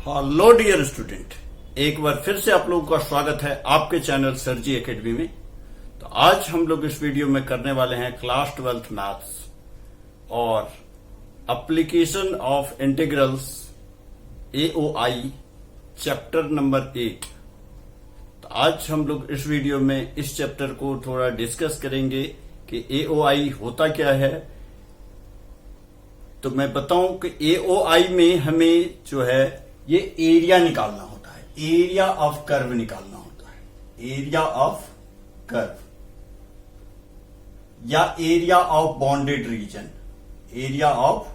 Hello dear student, एक बार फिर से आप लोगों का स्वागत है आपके चैनल सर जी एकेडमी में। तो आज हम लोग इस वीडियो में करने वाले हैं क्लास 12th मैथ्स और application of integrals AOI chapter number 8। तो आज हम लोग इस वीडियो में इस चैप्टर को थोड़ा डिस्कस करेंगे कि एओआई होता क्या है। तो मैं बताऊं कि एओआई में हमें जो है ये एरिया निकालना होता है, एरिया ऑफ कर्व निकालना होता है, एरिया ऑफ कर्व या area of bounded region, area of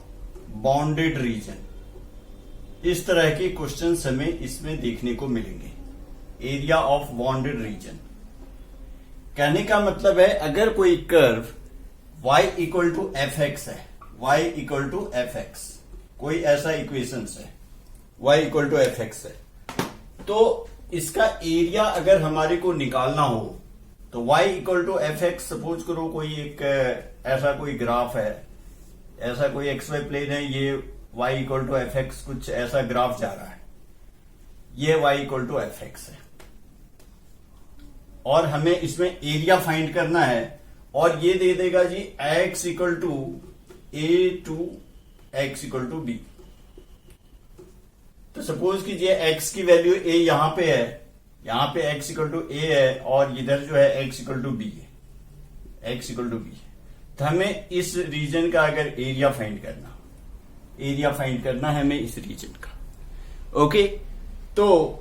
bounded region. इस तरह के क्वेश्चंस हमें इसमें देखने को मिलेंगे। एरिया ऑफ बॉन्डेड रीजन कहने का मतलब है अगर कोई curve y equal to f x है, y equal to f x, कोई ऐसा इक्वेशन है y equal to f x है, तो इसका एरिया अगर हमारे को निकालना हो तो y equal to f x, suppose करो कोई एक ऐसा कोई ग्राफ है, ऐसा कोई एक्स वाई प्लेन है, ये y equal to f x कुछ ऐसा ग्राफ जा रहा है, ये y equal to f x है और हमें इसमें एरिया फाइंड करना है और ये दे देगा जी x equal to a to x equal to b. तो सपोज कीजिए x की वैल्यू a यहां पे है, यहां पे x इक्वल टू ए है और इधर जो है x इक्वल टू बी है, x इक्वल टू बी है। तो हमें इस रीजन का अगर एरिया फाइंड करना, एरिया फाइंड करना है हमें इस रीजन का। ओके, तो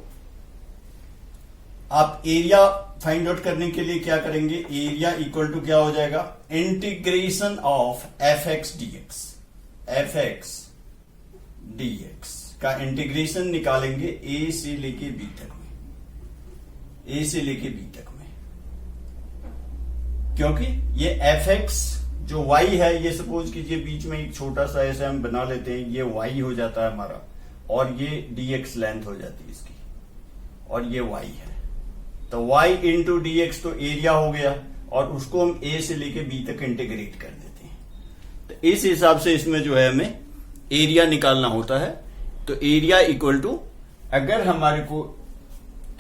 आप एरिया फाइंड आउट करने के लिए क्या करेंगे, एरिया इक्वल टू क्या हो जाएगा, integration of F x d x, F x d x का इंटीग्रेशन निकालेंगे ए से लेके बी तक में, ए से लेके बी तक में, क्योंकि ये एफ एक्स जो y है, ये सपोज कीजिए बीच में एक छोटा सा ऐसे हम बना लेते हैं, ये y हो जाता है हमारा और ये dx लेंथ हो जाती है इसकी और ये y है। तो y इंटू डी एक्स तो एरिया हो गया और उसको हम a से लेके b तक इंटीग्रेट कर देते हैं। तो इस हिसाब से इसमें जो है हमें एरिया निकालना होता है। तो एरिया इक्वल टू, अगर हमारे को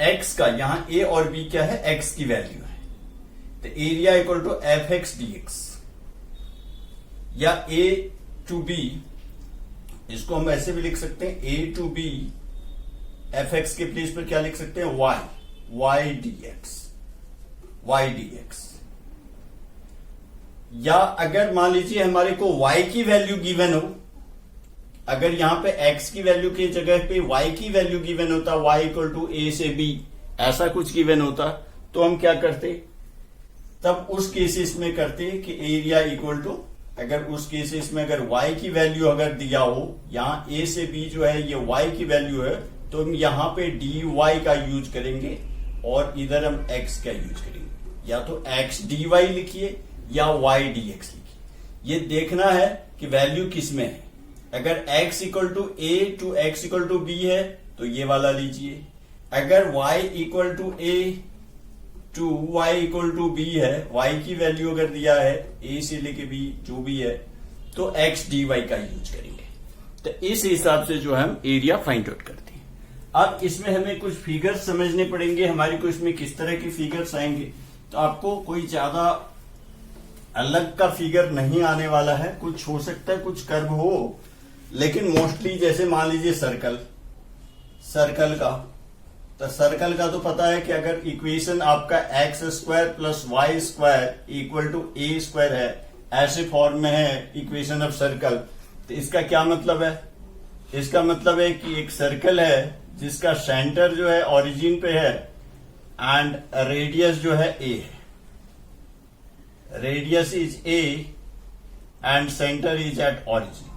x का, यहां a और b क्या है, x की वैल्यू है, तो area equal to f x d x या a टू b, इसको हम ऐसे भी लिख सकते हैं a to b, f x के प्लेस पर क्या लिख सकते हैं, y d x, y d x. या अगर मान लीजिए हमारे को y की वैल्यू गिवन हो, अगर यहां पे x की वैल्यू की जगह पे y की वैल्यू गिवन होता, y इक्वल टू a से b, ऐसा कुछ गिवन होता, तो हम क्या करते, तब उस केसेस में करते कि एरिया इक्वल टू, अगर उस केसेस में अगर y की वैल्यू अगर दिया हो, यहां a से b जो है ये y की वैल्यू है, तो हम यहां पे dy का यूज करेंगे और इधर हम x का यूज करेंगे, या तो x dy लिखिए या y dx लिखिए। ये देखना है कि वैल्यू किस में है। अगर x equal to a to x equal to b है तो ये वाला लीजिए, अगर y equal to a to y equal to b है, y की वैल्यू अगर दिया है a से लेके b जो भी है, तो x dy का यूज करेंगे। तो इस हिसाब से जो हम एरिया फाइंड आउट करते हैं। अब इसमें हमें कुछ फिगर्स समझने पड़ेंगे, हमारी को इसमें किस तरह के फिगर्स आएंगे। तो आपको कोई ज्यादा अलग का फिगर नहीं आने वाला है, कुछ हो सकता है कुछ कर्व हो, लेकिन मोस्टली जैसे मान लीजिए सर्कल, सर्कल का, तो सर्कल का तो पता है कि अगर इक्वेशन आपका x square plus Y square equal to A square है, ऐसे फॉर्म में है इक्वेशन ऑफ सर्कल, तो इसका क्या मतलब है, इसका मतलब है कि एक सर्कल है जिसका सेंटर जो है ओरिजिन पे है एंड रेडियस जो है ए है, radius is A and centre is at origin.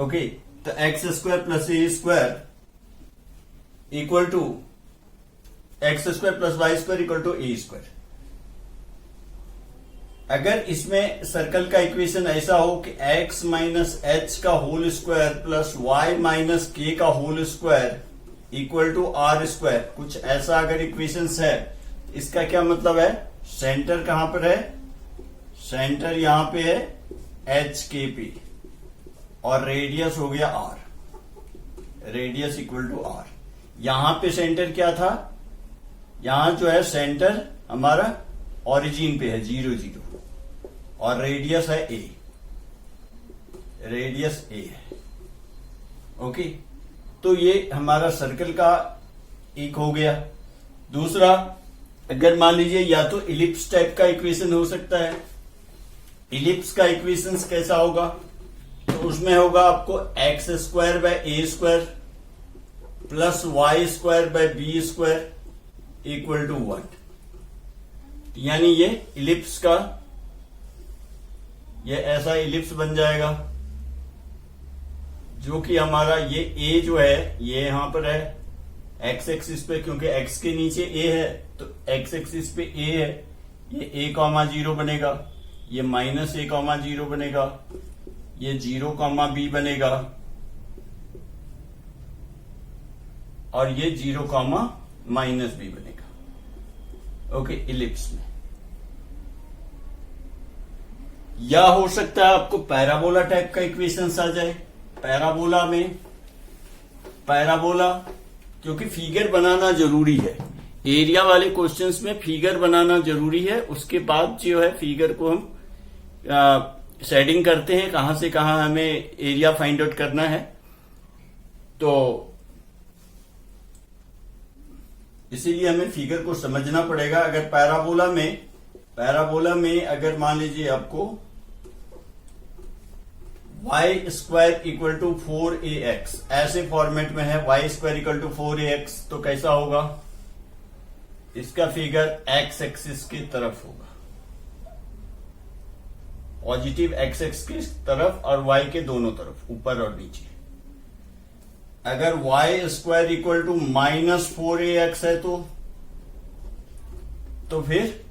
Okay, तो X square plus A square equal to X square plus Y square equal to A square. अगर इसमें सर्कल का इक्वेशन ऐसा हो कि x माइनस एच का whole square plus y minus K का whole square equal to R square, कुछ ऐसा अगर इक्वेशंस है, इसका क्या मतलब है, सेंटर कहां पर है, सेंटर यहां पे है एच के पे और रेडियस हो गया r, radius equal to r. यहां पे सेंटर क्या था, यहां जो है सेंटर हमारा ओरिजिन पे है 0 0 और रेडियस है ए, रेडियस ए है। ओके, तो ये हमारा सर्कल का एक हो गया। दूसरा, अगर मान लीजिए या तो इलिप्स टाइप का इक्वेशन हो सकता है। इलिप्स का इक्वेशन कैसा होगा, तो उसमें होगा आपको x square by a square plus Y square by b square equal to 1। यानी ये इलिप्स का ये ऐसा इलिप्स बन जाएगा, जो कि हमारा ये ए जो है ये यहां पर है एक्स एक्सिस पे, क्योंकि एक्स के नीचे ए है तो एक्स एक्सिस पे ए है, ये ए कॉमा 0 बनेगा, ये माइनस ए कॉमा 0 बनेगा, ये 0 कॉमा बी बनेगा और ये 0 कॉमा माइनस बी बनेगा। ओके, इलिप्स में। या हो सकता है आपको पैराबोला टाइप का इक्वेशन आ जाए। पैराबोला में, पैराबोला क्योंकि फिगर बनाना जरूरी है, एरिया वाले क्वेश्चंस में फिगर बनाना जरूरी है। उसके बाद जो है फिगर को हम शेडिंग करते हैं, कहां से कहां हमें एरिया फाइंड आउट करना है। तो इसीलिए हमें फिगर को समझना पड़ेगा। अगर पैराबोला में अगर मान लीजिए आपको y square equal to 4ax ऐसे फॉर्मेट में है, y square equal to 4ax, तो कैसा होगा, इसका फिगर x एक्सिस की तरफ होगा, पॉजिटिव x एक्सिस की तरफ और y के दोनों तरफ, ऊपर और नीचे। अगर y square equal to -4ax है तो फिर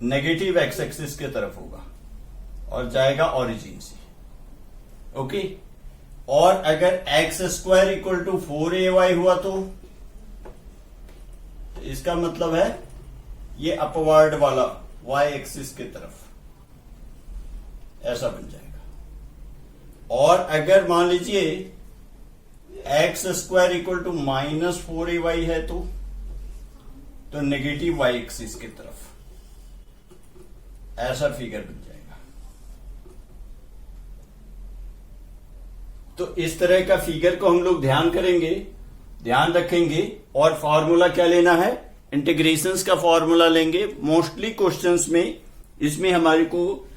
नेगेटिव एक्स एक्सिस के तरफ होगा और जाएगा ओरिजिन से। ओके, और अगर x square equal to 4ay हुआ तो इसका मतलब है ये अपवर्ड वाला y एक्सिस के तरफ ऐसा बन जाएगा। और अगर मान लीजिए x square equal to -4ay है तो नेगेटिव y एक्सिस की तरफ ऐसा फिगर बन जाएगा। तो इस तरह का फिगर को हम लोग ध्यान रखेंगे। और फॉर्मूला क्या लेना है, इंटीग्रेशंस का फॉर्मूला लेंगे। मोस्टली क्वेश्चंस में इसमें हमारे को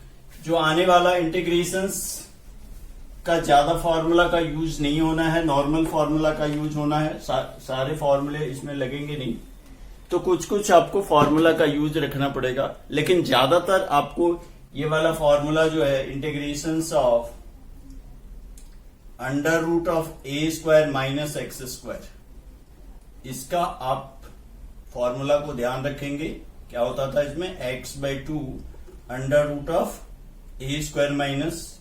जो आने वाला इंटीग्रेशंस का ज्यादा फॉर्मूला का यूज नहीं होना है, नॉर्मल फॉर्मूला का यूज होना है। सारे फॉर्मूले इसमें लगेंगे नहीं, तो कुछ कुछ आपको फॉर्मूला का यूज रखना पड़ेगा, लेकिन ज्यादातर आपको ये वाला फॉर्मूला जो है integrations of under root of A square minus x square, इसका आप फॉर्मूला को ध्यान रखेंगे। क्या होता था इसमें, x/2 under root of A square minus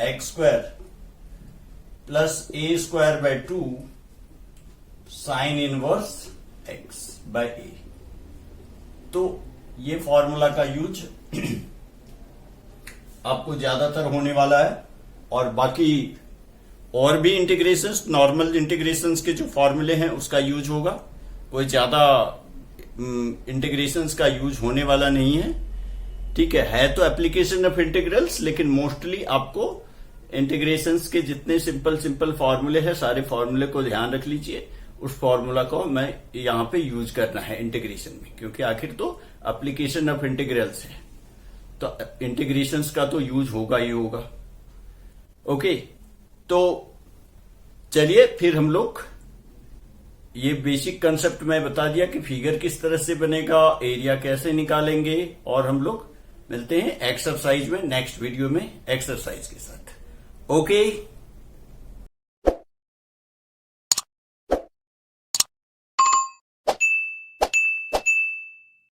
x square plus A square by 2 sine inverse x by A. तो ये फॉर्मूला का यूज आपको ज्यादातर होने वाला है। और बाकी और भी इंटीग्रेशंस, नॉर्मल इंटीग्रेशंस के जो फॉर्मूले हैं उसका यूज होगा, कोई ज्यादा इंटीग्रेशंस का यूज होने वाला नहीं है। ठीक है तो एप्लीकेशन ऑफ इंटीग्रल्स, लेकिन मोस्टली आपको इंटीग्रेशंस के जितने सिंपल फॉर्मूले हैं सारे फॉर्मूले को ध्यान रख लीजिए। उस फॉर्मूला को मैं यहां पे यूज करना है इंटीग्रेशन में, क्योंकि आखिर तो एप्लीकेशन ऑफ इंटीग्रल्स है, तो इंटीग्रेशंस का तो यूज होगा ही होगा। ओके, तो चलिए फिर हम लोग ये बेसिक कंसेप्ट मैं बता दिया कि फिगर किस तरह से बनेगा, एरिया कैसे निकालेंगे, और हम लोग मिलते हैं एक्सरसाइज में, नेक्स्ट वीडियो में एक्सरसाइज के साथ। ओके।